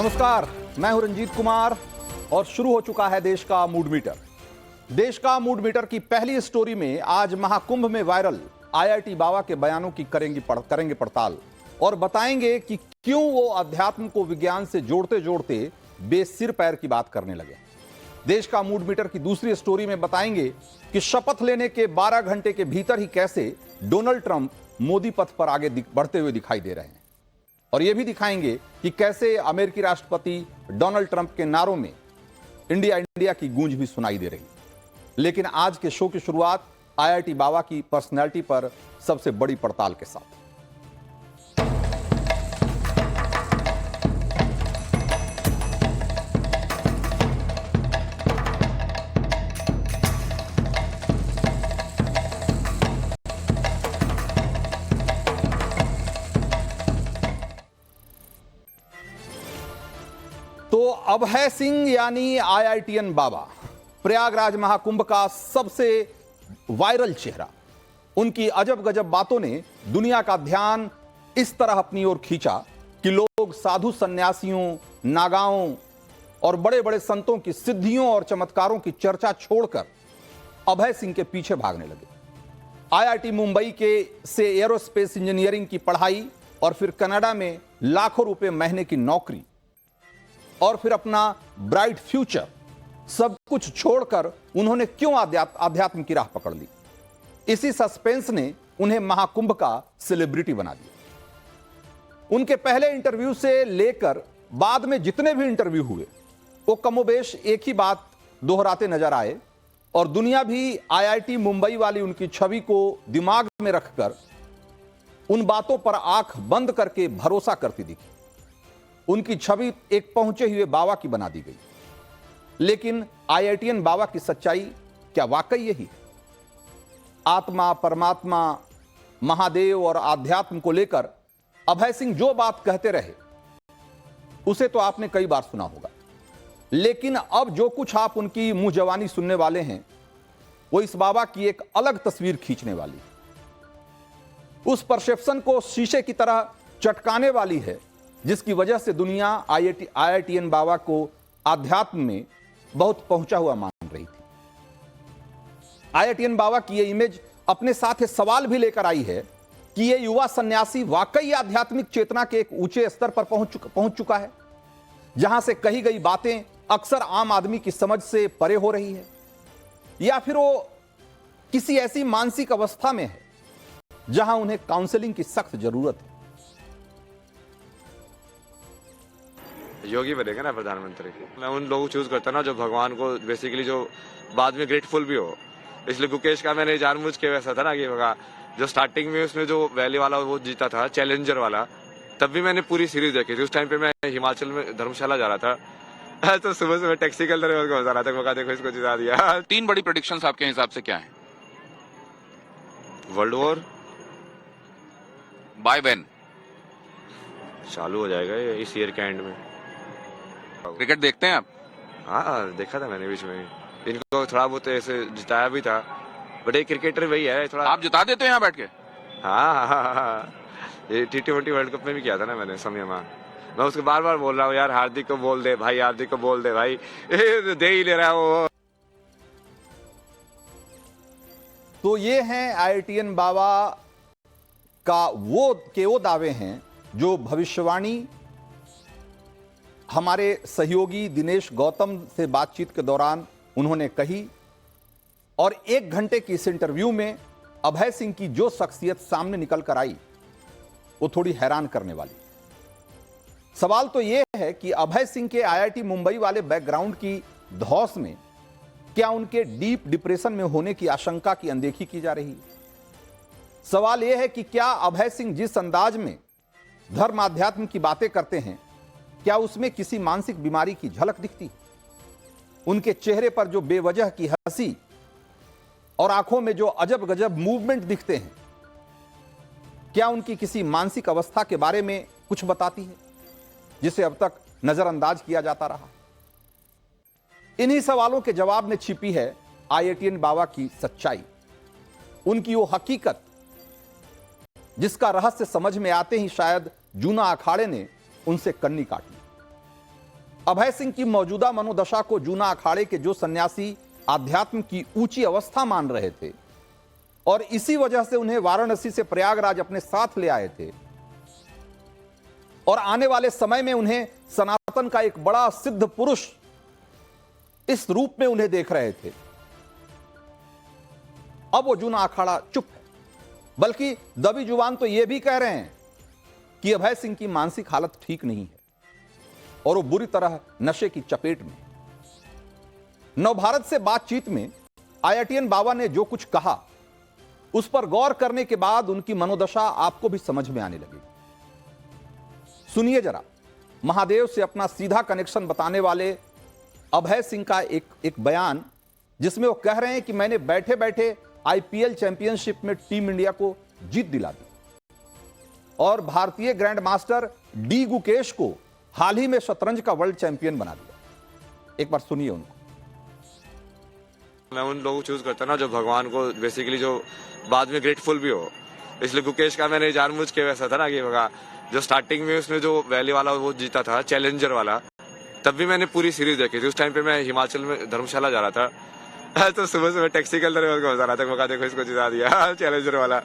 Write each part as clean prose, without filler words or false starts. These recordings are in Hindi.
नमस्कार, मैं हूं रंजीत कुमार और शुरू हो चुका है देश का मूड मीटर। देश का मूड मीटर की पहली स्टोरी में आज महाकुंभ में वायरल आईआईटी बाबा के बयानों की करेंगे पड़ताल और बताएंगे कि क्यों वो अध्यात्म को विज्ञान से जोड़ते जोड़ते बेसिर पैर की बात करने लगे। देश का मूड मीटर की दूसरी स्टोरी में बताएंगे कि शपथ लेने के 12 घंटे के भीतर ही कैसे डोनाल्ड ट्रंप मोदी पथ पर आगे बढ़ते हुए दिखाई दे रहे हैं और यह भी दिखाएंगे कि कैसे अमेरिकी राष्ट्रपति डोनाल्ड ट्रंप के नारों में इंडिया इंडिया की गूंज भी सुनाई दे रही। लेकिन आज के शो की शुरुआत आईआईटी बाबा की पर्सनैलिटी पर सबसे बड़ी पड़ताल के साथ। तो अभय सिंह यानी आईआईटीएन बाबा प्रयागराज महाकुंभ का सबसे वायरल चेहरा। उनकी अजब गजब बातों ने दुनिया का ध्यान इस तरह अपनी ओर खींचा कि लोग साधु सन्यासियों, नागाओं और बड़े बड़े संतों की सिद्धियों और चमत्कारों की चर्चा छोड़कर अभय सिंह के पीछे भागने लगे। आईआईटी मुंबई से एरोस्पेस इंजीनियरिंग की पढ़ाई और फिर कनाडा में लाखों रुपए महीने की नौकरी और फिर अपना ब्राइट फ्यूचर, सब कुछ छोड़कर उन्होंने क्यों आध्यात्म की राह पकड़ ली। इसी सस्पेंस ने उन्हें महाकुंभ का सेलिब्रिटी बना दिया। उनके पहले इंटरव्यू से लेकर बाद में जितने भी इंटरव्यू हुए वो कमोबेश एक ही बात दोहराते नजर आए और दुनिया भी आईआईटी मुंबई वाली उनकी छवि को दिमाग में रखकर उन बातों पर आंख बंद करके भरोसा करती दिखी। उनकी छवि एक पहुंचे हुए बाबा की बना दी गई। लेकिन आईआईटीएन बाबा की सच्चाई क्या वाकई यही है? आत्मा, परमात्मा, महादेव और आध्यात्म को लेकर अभय सिंह जो बात कहते रहे उसे तो आपने कई बार सुना होगा, लेकिन अब जो कुछ आप उनकी मुंह जवानी सुनने वाले हैं वो इस बाबा की एक अलग तस्वीर खींचने वाली है। उस परसेप्शन को शीशे की तरह चटकाने वाली है जिसकी वजह से दुनिया आईआईटीएन बाबा को आध्यात्म में बहुत पहुंचा हुआ मान रही थी। आईआईटीएन बाबा की यह इमेज अपने साथ ये सवाल भी लेकर आई है कि यह युवा सन्यासी वाकई आध्यात्मिक चेतना के एक ऊंचे स्तर पर पहुंच चुका है, जहां से कही गई बातें अक्सर आम आदमी की समझ से परे हो रही है, या फिर वो किसी ऐसी मानसिक अवस्था में है जहां उन्हें काउंसलिंग की सख्त जरूरत है। योगी बनेगा ना प्रधानमंत्री। मैं उन लोगों को चूज करता ना जो भगवान को बेसिकली जो बाद में ग्रेटफुल भी हो। इसलिए गुकेश का मैंने जानबूझ के वैसा था ना कि जो स्टार्टिंग में उसने जो वैली वाला वो जीता था, चैलेंजर वाला, तब भी मैंने पूरी सीरीज देखी थी। उस टाइम पे मैं हिमाचल में धर्मशाला जा रहा था तो सुबह सुबह टैक्सी के अंदर बता रहा था, देखो इसको जिता दिया। 3 बड़ी प्रेडिक्शंस आपके हिसाब से क्या है? वर्ल्ड वॉर बाय व्हेन चालू हो जाएगा इस ईयर के एंड में। क्रिकेट देखते हैं आप? हाँ, देखा था मैंने बीच में। इनको थोड़ा बहुत ऐसे जिताया भी था, बट एक क्रिकेटर वही है थोड़ा। आप जिता देते हो यहाँ बैठ के? हाँ, ये T20 वर्ल्ड कप में भी किया था ना मैंने समय में। मैं उसको बार बार बोल रहा हूँ यार हार्दिक को बोल दे भाई, हार्दिक को बोल दे भाई, दे ही ले रहा है वो। तो ये हैं आईआईटीएन बाबा का वो दावे हैं जो भविष्यवाणी हमारे सहयोगी दिनेश गौतम से बातचीत के दौरान उन्होंने कही, और 1 घंटे की इस इंटरव्यू में अभय सिंह की जो शख्सियत सामने निकल कर आई वो थोड़ी हैरान करने वाली। सवाल तो यह है कि अभय सिंह के आईआईटी मुंबई वाले बैकग्राउंड की धौंस में क्या उनके डीप डिप्रेशन में होने की आशंका की अनदेखी की जा रही है? सवाल यह है कि क्या अभय सिंह जिस अंदाज में धर्म आध्यात्म की बातें करते हैं क्या उसमें किसी मानसिक बीमारी की झलक दिखती है? उनके चेहरे पर जो बेवजह की हंसी और आंखों में जो अजब गजब मूवमेंट दिखते हैं क्या उनकी किसी मानसिक अवस्था के बारे में कुछ बताती है जिसे अब तक नजरअंदाज किया जाता रहा? इन्हीं सवालों के जवाब में छिपी है आईआईटीएन बाबा की सच्चाई, उनकी वो हकीकत जिसका रहस्य समझ में आते ही शायद जूना अखाड़े ने उनसे कन्नी काट ली। अभय सिंह की मौजूदा मनोदशा को जूना अखाड़े के जो सन्यासी आध्यात्म की ऊंची अवस्था मान रहे थे और इसी वजह से उन्हें वाराणसी से प्रयागराज अपने साथ ले आए थे और आने वाले समय में उन्हें सनातन का एक बड़ा सिद्ध पुरुष इस रूप में उन्हें देख रहे थे, अब वो जूना अखाड़ा चुप है। बल्कि दबी जुबान तो यह भी कह रहे हैं कि अभय सिंह की मानसिक हालत ठीक नहीं है और वो बुरी तरह नशे की चपेट में। नवभारत से बातचीत में आईआईटीएन बाबा ने जो कुछ कहा उस पर गौर करने के बाद उनकी मनोदशा आपको भी समझ में आने लगेगी। सुनिए जरा महादेव से अपना सीधा कनेक्शन बताने वाले अभय सिंह का एक बयान, जिसमें वो कह रहे हैं कि मैंने बैठे बैठे आईपीएल चैंपियनशिप में टीम इंडिया को जीत दिला दी और भारतीय ग्रैंड मास्टर डी गुकेश को हाल ही में शतरंज का वर्ल्ड चैंपियन बना दिया। एक बार सुनिए उनको। मैं उन लोगों को चूज करता ना जो भगवान को बेसिकली जो बाद में ग्रेटफुल भी हो, इसलिए गुकेश का मैंने जानबूझ के वैसा था ना कि बगा जो स्टार्टिंग में उसने जो वैली वाला वो जीता था चैलेंजर वाला, तब भी मैंने पूरी सीरीज देखी थी। उस टाइम पे मैं हिमाचल में धर्मशाला जा रहा था तो सुबह सुबह टैक्सी के अंदर बता रहा था, मौका देखो इसको जिता दिया चैलेंजर वाला।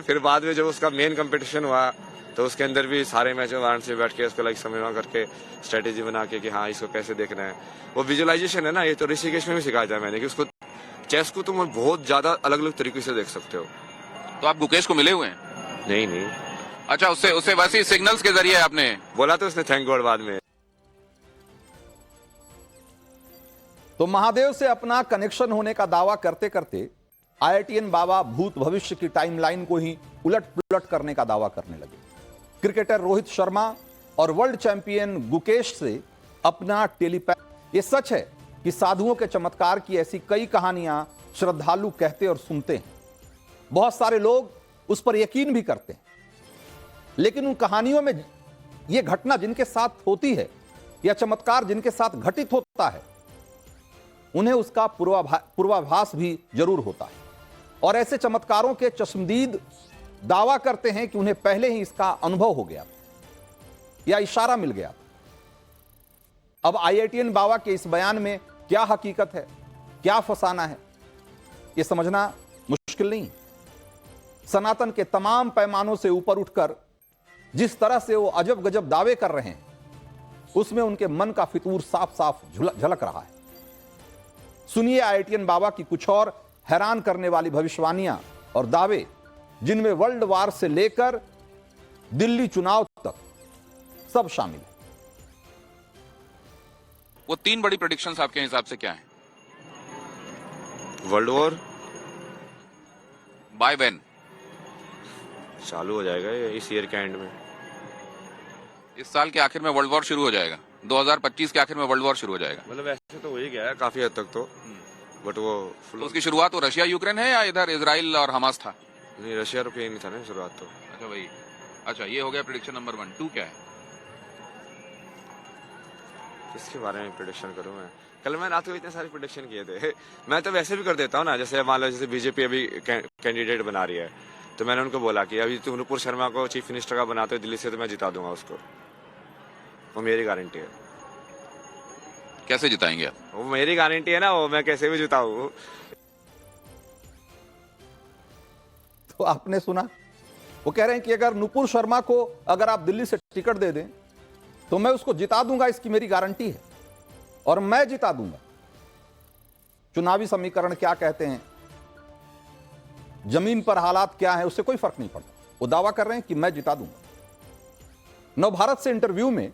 फिर बाद में जब उसका मेन कंपटीशन हुआ तो उसके अंदर भी सारे मैच में वाराणसी बैठ के उसको लाइक समझवा करके स्ट्रेटेजी बना के कि हाँ इसको कैसे देखना है। वो विजुअलाइजेशन है ना, ये तो ऋषिकेश में भी सिखाया था मैंने कि उसको चेस को तुम बहुत ज्यादा अलग अलग तरीके से देख सकते हो। तो आप गुकेश को मिले हुए हैं? नहीं। अच्छा, उससे वैसे सिग्नल्स के जरिए आपने बोला तो उसने थैंक गॉड बाद में। तो महादेव से अपना कनेक्शन होने का दावा करते करते आईआईटीएन बाबा भूत भविष्य की टाइमलाइन को ही उलट पुलट करने का दावा करने लगे। क्रिकेटर रोहित शर्मा और वर्ल्ड चैंपियन गुकेश से अपना टेलीपैथ। यह सच है कि साधुओं के चमत्कार की ऐसी कई कहानियां श्रद्धालु कहते और सुनते हैं, बहुत सारे लोग उस पर यकीन भी करते हैं, लेकिन उन कहानियों में यह घटना जिनके साथ होती है या चमत्कार जिनके साथ घटित होता है उन्हें उसका पूर्वाभास भी जरूर होता है और ऐसे चमत्कारों के चश्मदीद दावा करते हैं कि उन्हें पहले ही इसका अनुभव हो गया या इशारा मिल गया। अब आईआईटीएन बाबा के इस बयान में क्या हकीकत है, क्या फसाना है, यह समझना मुश्किल नहीं। सनातन के तमाम पैमानों से ऊपर उठकर जिस तरह से वो अजब गजब दावे कर रहे हैं उसमें उनके मन का फितूर साफ साफ झलक रहा है। सुनिए आईआईटीएन बाबा की कुछ और हैरान करने वाली भविष्यवाणियां और दावे जिनमें वर्ल्ड वार से लेकर दिल्ली चुनाव तक सब शामिल है। वो 3 बड़ी प्रेडिक्शंस आपके हिसाब से क्या हैं? वर्ल्ड वॉर बाय व्हेन चालू हो जाएगा इस ईयर के एंड में। इस साल के आखिर में वर्ल्ड वॉर शुरू हो जाएगा, 2025 के आखिर में वर्ल्ड वॉर शुरू हो जाएगा। मतलब ऐसे तो हो ही गया है काफी हद तक तो, बट वो तो उसकी शुरुआत वो रशिया यूक्रेन है या इधर इजराइल और हमास था? नहीं, रशिया रुपये ही नहीं था ना शुरुआत तो। अच्छा वही। अच्छा, ये हो गया प्रेडिक्शन नंबर 1। 2 क्या है? किसके बारे में प्रेडिक्शन करूं मैं? कल मैं रात को इतने सारे प्रेडिक्शन किए थे। मैं तो वैसे भी कर देता हूँ ना, जैसे मान लो जैसे बीजेपी अभी कैंडिडेट बना रही है तो मैंने उनको बोला कि अभी तुम नुपुर शर्मा को चीफ मिनिस्टर का बनाते हो दिल्ली से तो मैं जिता दूंगा उसको, वो मेरी गारंटी है। कैसे जिताएंगे आप? वो मेरी गारंटी है ना, वो मैं कैसे भी जिताऊं। तो आपने सुना, वो कह रहे हैं कि अगर नुपुर शर्मा को अगर आप दिल्ली से टिकट दे दें तो मैं उसको जिता दूंगा, इसकी मेरी गारंटी है और मैं जिता दूंगा। चुनावी समीकरण क्या कहते हैं, जमीन पर हालात क्या है, उससे कोई फर्क नहीं पड़ता। वो दावा कर रहे हैं कि मैं जिता दूंगा। नवभारत से इंटरव्यू में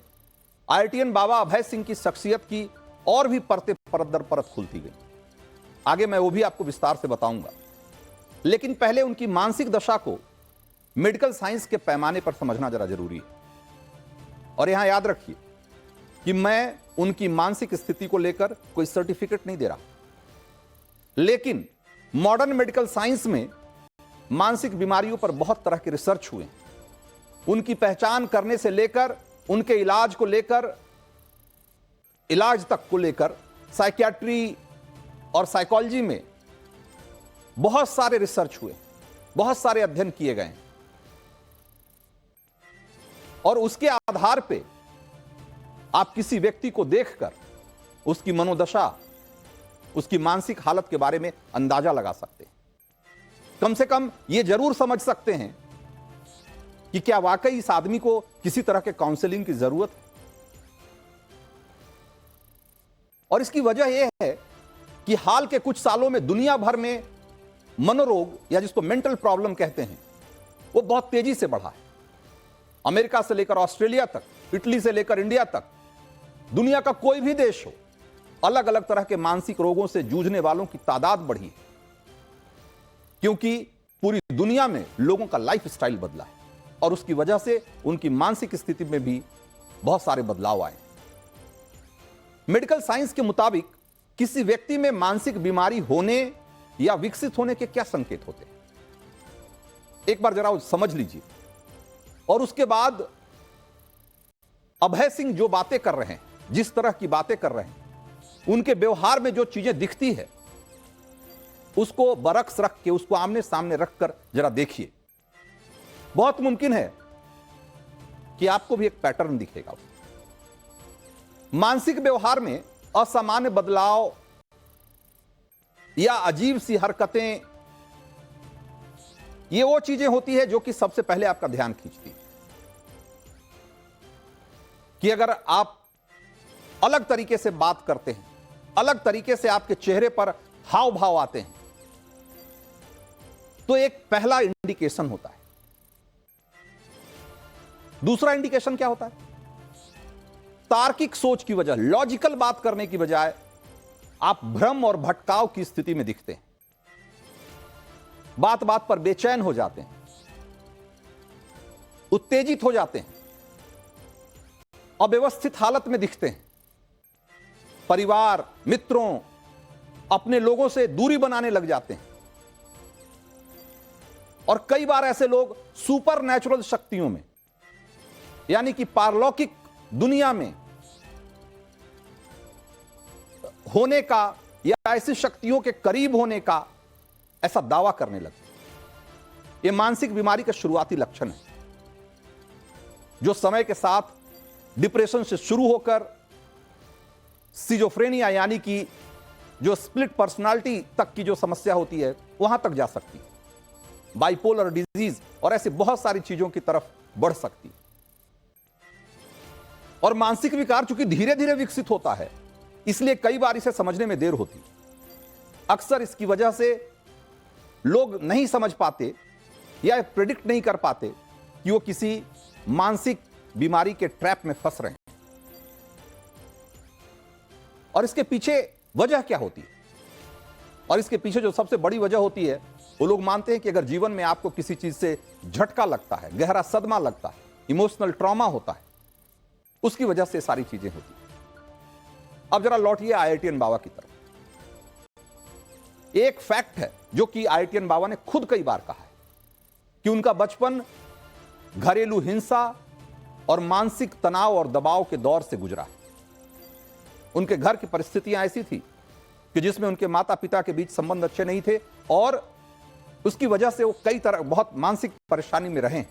आईआईटीएन बाबा अभय सिंह की शख्सियत की और भी परत दर परत खुलती गई। आगे मैं वो भी आपको विस्तार से बताऊंगा, लेकिन पहले उनकी मानसिक दशा को मेडिकल साइंस के पैमाने पर समझना जरा जरूरी है। और यहां याद रखिए कि मैं उनकी मानसिक स्थिति को लेकर कोई सर्टिफिकेट नहीं दे रहा, लेकिन मॉडर्न मेडिकल साइंस में मानसिक बीमारियों पर बहुत तरह के रिसर्च हुए। उनकी पहचान करने से लेकर उनके इलाज को लेकर, इलाज तक को लेकर साइकियाट्री और साइकोलॉजी में बहुत सारे रिसर्च हुए, बहुत सारे अध्ययन किए गए और उसके आधार पे आप किसी व्यक्ति को देखकर उसकी मनोदशा, उसकी मानसिक हालत के बारे में अंदाजा लगा सकते हैं। कम से कम यह जरूर समझ सकते हैं कि क्या वाकई इस आदमी को किसी तरह के काउंसलिंग की जरूरत है। और इसकी वजह यह है कि हाल के कुछ सालों में दुनिया भर में मनोरोग, या जिसको मेंटल प्रॉब्लम कहते हैं, वो बहुत तेजी से बढ़ा है। अमेरिका से लेकर ऑस्ट्रेलिया तक, इटली से लेकर इंडिया तक, दुनिया का कोई भी देश हो, अलग अलग तरह के मानसिक रोगों से जूझने वालों की तादाद बढ़ी है, क्योंकि पूरी दुनिया में लोगों का लाइफ स्टाइल बदला है और उसकी वजह से उनकी मानसिक स्थिति में भी बहुत सारे बदलाव आए। मेडिकल साइंस के मुताबिक किसी व्यक्ति में मानसिक बीमारी होने या विकसित होने के क्या संकेत होते हैं, एक बार जरा समझ लीजिए। और उसके बाद अभय सिंह जो बातें कर रहे हैं, जिस तरह की बातें कर रहे हैं, उनके व्यवहार में जो चीजें दिखती है, उसको बरक्स रख के, उसको आमने सामने रखकर जरा देखिए। बहुत मुमकिन है कि आपको भी एक पैटर्न दिखेगा। मानसिक व्यवहार में असामान्य बदलाव या अजीब सी हरकतें, ये वो चीजें होती है जो कि सबसे पहले आपका ध्यान खींचती है। कि अगर आप अलग तरीके से बात करते हैं, अलग तरीके से आपके चेहरे पर हाव भाव आते हैं, तो एक पहला इंडिकेशन होता है। दूसरा इंडिकेशन क्या होता है? तार्किक सोच की वजह, लॉजिकल बात करने की बजाय आप भ्रम और भटकाव की स्थिति में दिखते हैं, बात बात पर बेचैन हो जाते हैं, उत्तेजित हो जाते हैं, अव्यवस्थित हालत में दिखते हैं, परिवार, मित्रों, अपने लोगों से दूरी बनाने लग जाते हैं। और कई बार ऐसे लोग सुपर नेचुरल शक्तियों में, यानी कि पारलौकिक दुनिया में होने का या ऐसी शक्तियों के करीब होने का ऐसा दावा करने लगते हैं। यह मानसिक बीमारी का शुरुआती लक्षण है, जो समय के साथ डिप्रेशन से शुरू होकर सिजोफ्रेनिया, यानी कि जो स्प्लिट पर्सनालिटी तक की जो समस्या होती है, वहां तक जा सकती है, बाइपोलर डिजीज और ऐसे बहुत सारी चीजों की तरफ बढ़ सकती है। और मानसिक विकार चूंकि धीरे धीरे विकसित होता है, इसलिए कई बार इसे समझने में देर होती है। अक्सर इसकी वजह से लोग नहीं समझ पाते या प्रेडिक्ट नहीं कर पाते कि वो किसी मानसिक बीमारी के ट्रैप में फंस रहे हैं। और इसके पीछे वजह क्या होती है? और इसके पीछे जो सबसे बड़ी वजह होती है, वो लोग मानते हैं कि अगर जीवन में आपको किसी चीज से झटका लगता है, गहरा सदमा लगता है, इमोशनल ट्रॉमा होता है, उसकी वजह से सारी चीजें होती हैं। अब जरा लौटिए आईआईटीएन बाबा की तरफ। एक फैक्ट है जो कि आईआईटीएन बाबा ने खुद कई बार कहा है कि उनका बचपन घरेलू हिंसा और मानसिक तनाव और दबाव के दौर से गुजरा है। उनके घर की परिस्थितियां ऐसी थी कि जिसमें उनके माता पिता के बीच संबंध अच्छे नहीं थे और उसकी वजह से वो कई तरह बहुत मानसिक परेशानी में रहे।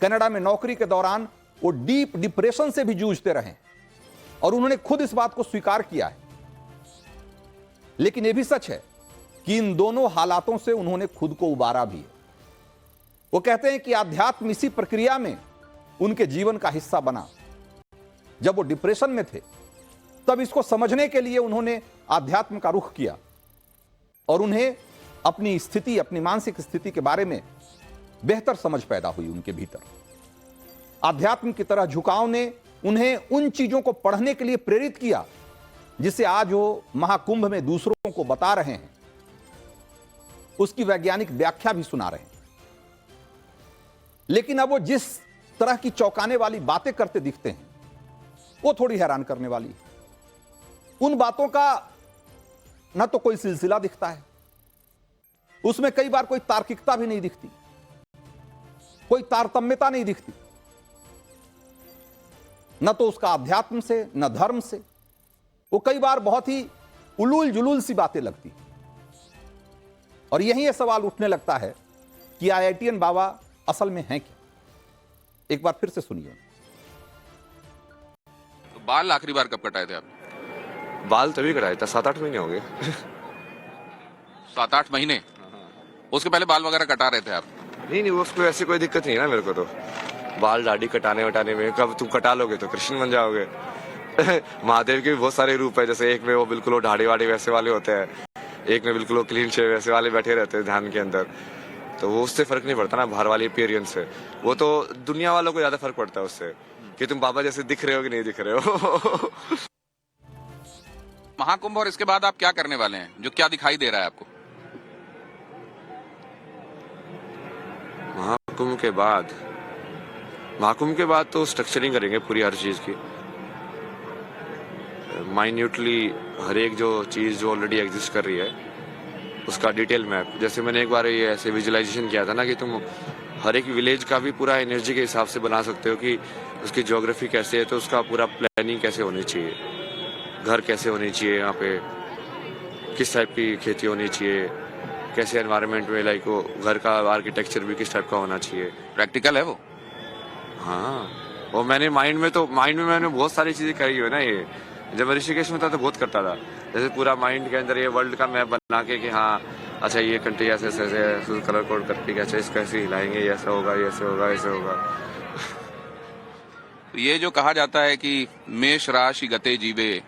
कनाडा में नौकरी के दौरान वो डीप डिप्रेशन से भी जूझते रहे और उन्होंने खुद इस बात को स्वीकार किया है। लेकिन यह भी सच है कि इन दोनों हालातों से उन्होंने खुद को उबारा भी है। वो कहते हैं कि आध्यात्म इसी प्रक्रिया में उनके जीवन का हिस्सा बना। जब वो डिप्रेशन में थे तब इसको समझने के लिए उन्होंने आध्यात्म का रुख किया और उन्हें अपनी स्थिति, अपनी मानसिक स्थिति के बारे में बेहतर समझ पैदा हुई उनके भीतर। आध्यात्म की तरह झुकाव ने उन्हें उन चीजों को पढ़ने के लिए प्रेरित किया जिसे आज वो महाकुंभ में दूसरों को बता रहे हैं, उसकी वैज्ञानिक व्याख्या भी सुना रहे हैं। लेकिन अब वो जिस तरह की चौंकाने वाली बातें करते दिखते हैं, वो थोड़ी हैरान करने वाली है। उन बातों का ना तो कोई सिलसिला दिखता है, उसमें कई बार कोई तार्किकता भी नहीं दिखती, कोई तारतम्यता नहीं दिखती, न तो उसका अध्यात्म से न धर्म से। वो कई बार बहुत ही उलूल जुलूल सी बातें लगती। और यही यह सवाल उठने लगता है कि आईआईटीएन बाबा असल में हैं क्या? एक बार फिर से सुनिए। बाल आखिरी बार कब कटाए थे आप? बाल तभी कटाए था, 7-8 महीने हो गए। 7-8 महीने? उसके पहले बाल वगैरह कटा रहे थे आप? नहीं, वो उसको ऐसी कोई दिक्कत नहीं है ना मेरे को। तो बाल दाढ़ी कटाने वटाने में कब तुम कटा लोगे तो कृष्ण बन जाओगे। महादेव के भी बहुत सारे रूप है, जैसे एक में वो बिल्कुल वो ढाड़ी वाड़ी वैसे वाले होते हैं, एक में बिल्कुल वो क्लीन शेव वैसे वाले बैठे रहते हैं ध्यान के अंदर। तो वो उससे फर्क नहीं पड़ता ना बाहर वाली अपीयरेंस से, वो तो दुनिया वालों को ज्यादा फर्क पड़ता है उससे कि तुम बाबा जैसे दिख रहे हो कि नहीं दिख रहे हो। महाकुंभ और इसके बाद आप क्या करने वाले हैं, जो क्या दिखाई दे रहा है आपको? महाकुंभ के बाद तो स्ट्रक्चरिंग करेंगे पूरी हर चीज की, माइन्यूटली हर एक जो चीज जो ऑलरेडी एग्जिस्ट कर रही है उसका डिटेल मैप। जैसे मैंने एक बार ये ऐसे विजुअलाइजेशन किया था ना कि तुम हर एक विलेज का भी पूरा एनर्जी के हिसाब से बना सकते हो कि उसकी ज्योग्राफी कैसे है, तो उसका पूरा प्लानिंग कैसे होनी चाहिए, घर कैसे होनी चाहिए, यहाँ पे किस टाइप की खेती होनी चाहिए, कैसे एनवायरनमेंट में लाइक वो घर का आर्किटेक्चर भी किस टाइप का होना चाहिए। प्रैक्टिकल है वो? हाँ, वो मैंने माइंड में मैंने बहुत सारी चीजें करी है ना। ये जब मैं ऋषिकेश में था तो बहुत करता था, जैसे पूरा माइंड के अंदर ये वर्ल्ड का मैप बना के कि हाँ अच्छा ये कंट्री ऐसे ऐसे कलर कोड करके कैसे इसको ऐसे हिलाएंगे, ये ऐसा होगा, ये ऐसे होगा, ऐसे होगा। ये जो कहा जाता है कि मेष राशि गते जीवे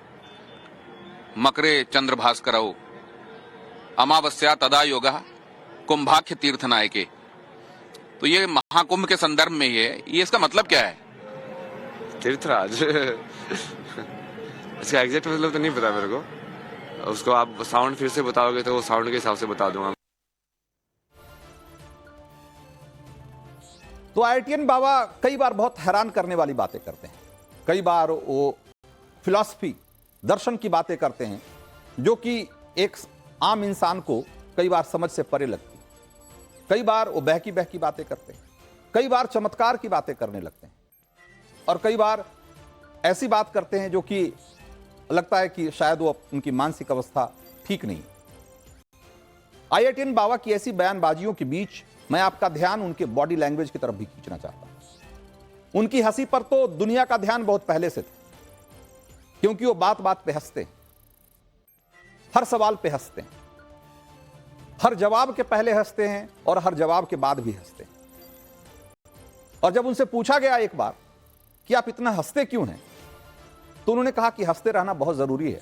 मकरे चंद्र भास्करौ अमावस्या तदा योगा कुंभाख्य तीर्थ नायके, तो ये महाकुंभ के संदर्भ में ये इसका मतलब क्या है? तीर्थराज। इसका एग्जैक्ट मतलब तो नहीं पता मेरे को, उसको आप साउंड फिर से बताओगे तो वो साउंड के हिसाब से बता दूंगा। तो IITian बाबा कई बार बहुत हैरान करने वाली बातें करते हैं, कई बार वो फिलॉसफी दर्शन की बातें करते हैं जो कि एक आम इंसान को कई बार समझ से परे लगती है। कई बार वो बहकी बहकी बातें करते हैं, कई बार चमत्कार की बातें करने लगते हैं, और कई बार ऐसी बात करते हैं जो कि लगता है कि शायद वो उनकी मानसिक अवस्था ठीक नहीं। IITian बाबा की ऐसी बयानबाजियों के बीच मैं आपका ध्यान उनके बॉडी लैंग्वेज की तरफ भी खींचना चाहता हूं। उनकी हंसी पर तो दुनिया का ध्यान बहुत पहले से था, क्योंकि वो बात बात पे हंसते हैं, हर सवाल पे हंसते हैं, हर जवाब के पहले हंसते हैं और हर जवाब के बाद भी हंसते हैं। और जब उनसे पूछा गया एक बार कि आप इतना हंसते क्यों हैं, तो उन्होंने कहा कि हंसते रहना बहुत जरूरी है,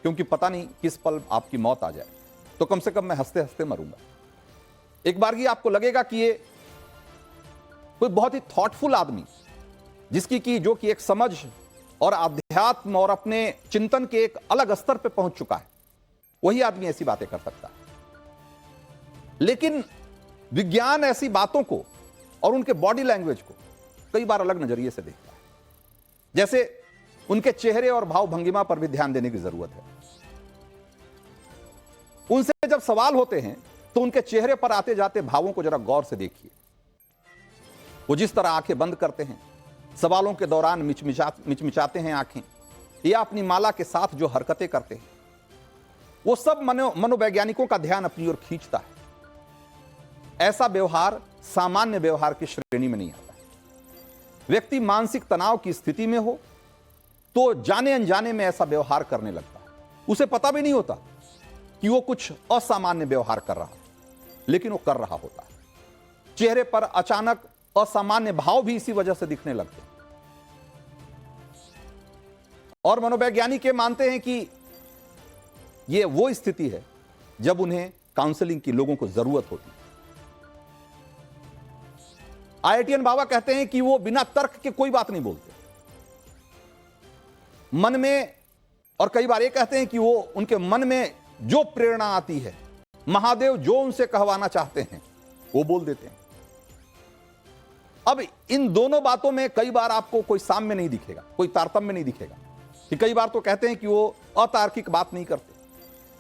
क्योंकि पता नहीं किस पल आपकी मौत आ जाए, तो कम से कम मैं हंसते हंसते मरूंगा। एक बार की आपको लगेगा कि ये कोई बहुत ही थॉटफुल आदमी, जिसकी की जो कि एक समझ और अध्यात्म और अपने चिंतन के एक अलग स्तर पे पहुंच चुका है, वही आदमी ऐसी बातें कर सकता है। लेकिन विज्ञान ऐसी बातों को और उनके बॉडी लैंग्वेज को कई बार अलग नजरिए से देखता है। जैसे उनके चेहरे और भाव भंगिमा पर भी ध्यान देने की जरूरत है। उनसे जब सवाल होते हैं तो उनके चेहरे पर आते जाते भावों को जरा गौर से देखिए। वो जिस तरह आंखें बंद करते हैं, सवालों के दौरान मिचमिचाते हैं आंखें, या अपनी माला के साथ जो हरकतें करते हैं, वो सब मनोवैज्ञानिकों का ध्यान अपनी ओर खींचता है। ऐसा व्यवहार सामान्य व्यवहार की श्रेणी में नहीं आता। व्यक्ति मानसिक तनाव की स्थिति में हो तो जाने अनजाने में ऐसा व्यवहार करने लगता है। उसे पता भी नहीं होता कि वो कुछ असामान्य व्यवहार कर रहा है, लेकिन वो कर रहा होता है। चेहरे पर अचानक असामान्य भाव भी इसी वजह से दिखने लगते हैं। और मनोवैज्ञानिक ये मानते हैं कि ये वो स्थिति है जब उन्हें काउंसलिंग की लोगों को जरूरत होती है। IITian बाबा कहते हैं कि वो बिना तर्क के कोई बात नहीं बोलते, मन में, और कई बार ये कहते हैं कि वो उनके मन में जो प्रेरणा आती है, महादेव जो उनसे कहवाना चाहते हैं वो बोल देते हैं। अब इन दोनों बातों में कई बार आपको कोई साम्य नहीं दिखेगा, कोई तारतम्य नहीं दिखेगा। कि कई बार तो कहते हैं कि वो अतार्किक बात नहीं करते,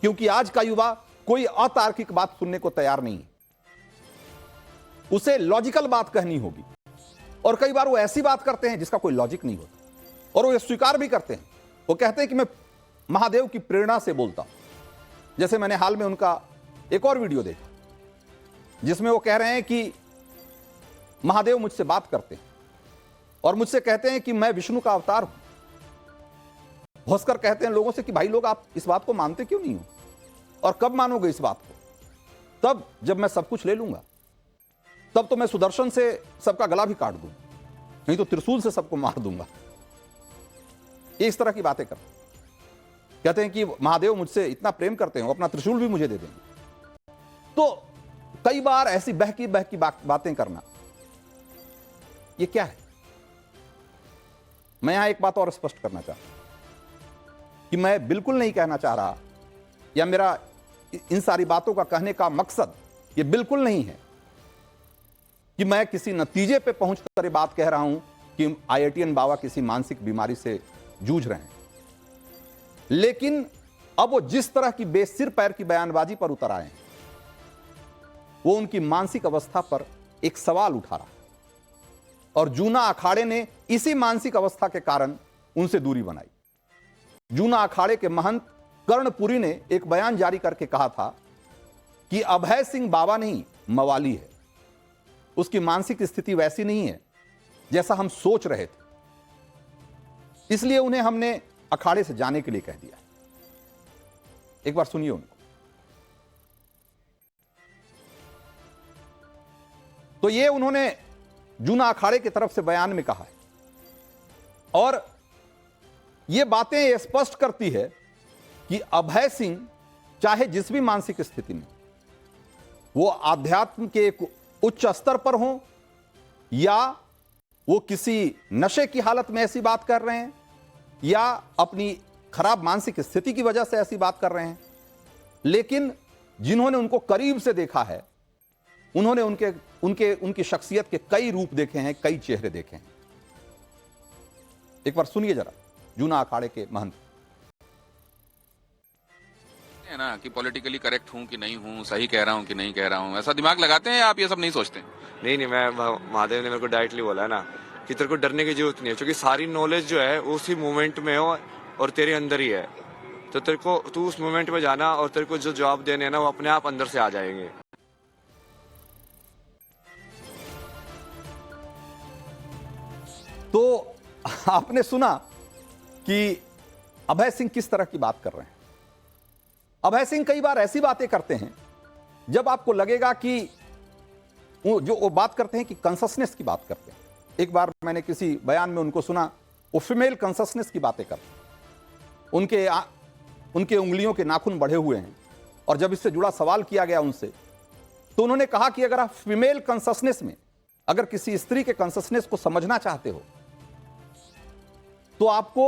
क्योंकि आज का युवा कोई अतार्किक बात सुनने को तैयार नहीं है, उसे लॉजिकल बात कहनी होगी। और कई बार वो ऐसी बात करते हैं जिसका कोई लॉजिक नहीं होता, और वो ये स्वीकार भी करते हैं। वो कहते हैं कि मैं महादेव की प्रेरणा से बोलता हूं। जैसे मैंने हाल में उनका एक और वीडियो देखा जिसमें वो कह रहे हैं कि महादेव मुझसे बात करते हैं और मुझसे कहते हैं कि मैं विष्णु का अवतार हूं, भोसकर कहते हैं लोगों से कि भाई लोग आप इस बात को मानते क्यों नहीं हो, और कब मानोगे इस बात को? तब जब मैं सब कुछ ले लूंगा, तब तो मैं सुदर्शन से सबका गला भी काट दूं, नहीं तो त्रिशूल से सबको मार दूंगा। ये इस तरह की बातें करते कहते हैं कि महादेव मुझसे इतना प्रेम करते हैं, अपना त्रिशूल भी मुझे दे देंगे। तो कई बार ऐसी बहकी बहकी बातें करना, ये क्या है? मैं यहां एक बात और स्पष्ट करना चाहता हूं कि मैं बिल्कुल नहीं कहना चाह रहा, या मेरा इन सारी बातों का कहने का मकसद ये बिल्कुल नहीं है कि मैं किसी नतीजे पे पहुंचकर बात कह रहा हूं कि आईआईटीएन बाबा किसी मानसिक बीमारी से जूझ रहे हैं। लेकिन अब वो जिस तरह की बेसिर पैर की बयानबाजी पर उतर आए हैं, वो उनकी मानसिक अवस्था पर एक सवाल उठा रहा है, और जूना अखाड़े ने इसी मानसिक अवस्था के कारण उनसे दूरी बनाई। जूना अखाड़े के महंत कर्णपुरी ने एक बयान जारी करके कहा था कि अभय सिंह बाबा नहीं, मवाली है। उसकी मानसिक स्थिति वैसी नहीं है जैसा हम सोच रहे थे, इसलिए उन्हें हमने अखाड़े से जाने के लिए कह दिया। एक बार सुनिए उनको। तो ये उन्होंने जूना अखाड़े की तरफ से बयान में कहा है, और ये बातें ये स्पष्ट करती है कि अभय सिंह चाहे जिस भी मानसिक स्थिति में, वो आध्यात्म के एक उच्च स्तर पर हो, या वो किसी नशे की हालत में ऐसी बात कर रहे हैं, या अपनी खराब मानसिक स्थिति की वजह से ऐसी बात कर रहे हैं, लेकिन जिन्होंने उनको करीब से देखा है, उन्होंने उनकी शख्सियत के कई रूप देखे हैं, कई चेहरे देखे हैं। एक बार सुनिए जरा जूना अखाड़े के महंत। है ना कि पॉलिटिकली करेक्ट हूं कि नहीं हूं, सही कह रहा हूं कि नहीं कह रहा हूं, ऐसा दिमाग लगाते हैं, आप ये सब नहीं सोचते? नहीं, मैं महादेव ने मेरे को डायरेक्टली बोला है ना कि तेरे को डरने की जरूरत नहीं है, क्योंकि सारी नॉलेज जो है उसी मोमेंट में हो और तेरे अंदर ही है। तो तेरे को तू उस मोमेंट में जाना, और तेरे को जो जवाब देने हैं ना वो अपने आप अंदर से आ जाएंगे। तो आपने सुना कि अभय सिंह किस तरह की बात कर रहे हैं। अभय सिंह कई बार ऐसी बातें करते हैं जब आपको लगेगा कि वो बात करते हैं कि कॉन्शसनेस की बात करते हैं। एक बार मैंने किसी बयान में उनको सुना, वो फीमेल कॉन्शसनेस की बातें करते हैं। उनके उंगलियों के नाखून बढ़े हुए हैं, और जब इससे जुड़ा सवाल किया गया उनसे, तो उन्होंने कहा कि अगर आप फीमेल कॉन्शसनेस में, अगर किसी स्त्री के कॉन्शसनेस को समझना चाहते हो, तो आपको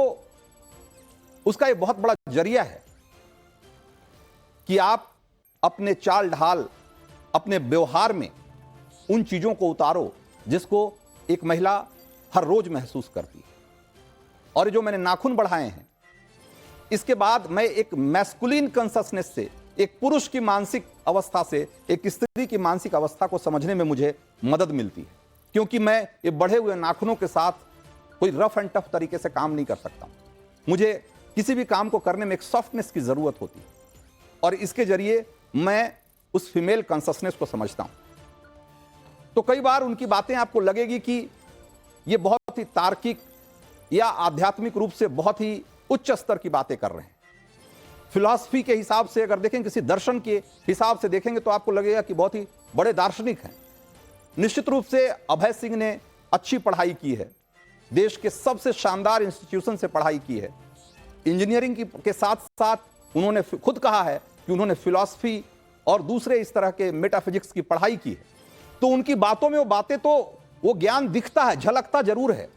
उसका एक बहुत बड़ा जरिया है कि आप अपने चाल ढाल, अपने व्यवहार में उन चीजों को उतारो जिसको एक महिला हर रोज महसूस करती है। और जो मैंने नाखून बढ़ाए हैं, इसके बाद मैं एक मैस्कुलिन कॉन्शसनेस से, एक पुरुष की मानसिक अवस्था से एक स्त्री की मानसिक अवस्था को समझने में मुझे मदद मिलती है, क्योंकि मैं ये बढ़े हुए नाखूनों के साथ कोई रफ एंड टफ तरीके से काम नहीं कर सकता। मुझे किसी भी काम को करने में एक सॉफ्टनेस की जरूरत होती है, और इसके जरिए मैं उस फीमेल कॉन्शसनेस को समझता हूं। तो कई बार उनकी बातें आपको लगेगी कि ये बहुत ही तार्किक या आध्यात्मिक रूप से बहुत ही उच्च स्तर की बातें कर रहे हैं। फिलॉसफी के हिसाब से अगर देखें, किसी दर्शन के हिसाब से देखेंगे, तो आपको लगेगा कि बहुत ही बड़े दार्शनिक हैं। निश्चित रूप से अभय सिंह ने अच्छी पढ़ाई की है, देश के सबसे शानदार इंस्टीट्यूशन से पढ़ाई की है। इंजीनियरिंग के साथ साथ उन्होंने खुद कहा है कि उन्होंने फिलॉसफी और दूसरे इस तरह के मेटाफिजिक्स की पढ़ाई की है। तो उनकी बातों में वो बातें, तो वो ज्ञान दिखता है, झलकता जरूर है,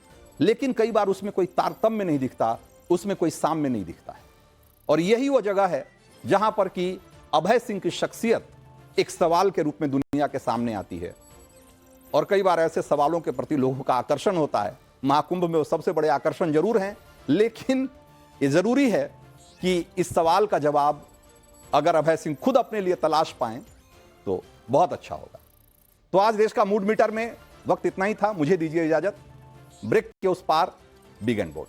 लेकिन कई बार उसमें कोई तारतम्य नहीं दिखता, उसमें कोई साम्य नहीं दिखता है। और यही वो जगह है जहां पर कि अभय सिंह की शख्सियत एक सवाल के रूप में दुनिया के सामने आती है। और कई बार ऐसे सवालों के प्रति लोगों का आकर्षण होता है। महाकुंभ में वो सबसे बड़े आकर्षण जरूर हैं, लेकिन ये जरूरी है कि इस सवाल का जवाब अगर अभय सिंह खुद अपने लिए तलाश पाएं तो बहुत अच्छा होगा। तो आज देश का मूड मीटर में वक्त इतना ही था। मुझे दीजिए इजाजत। ब्रेक के उस पार बिग एंड बोल्ड।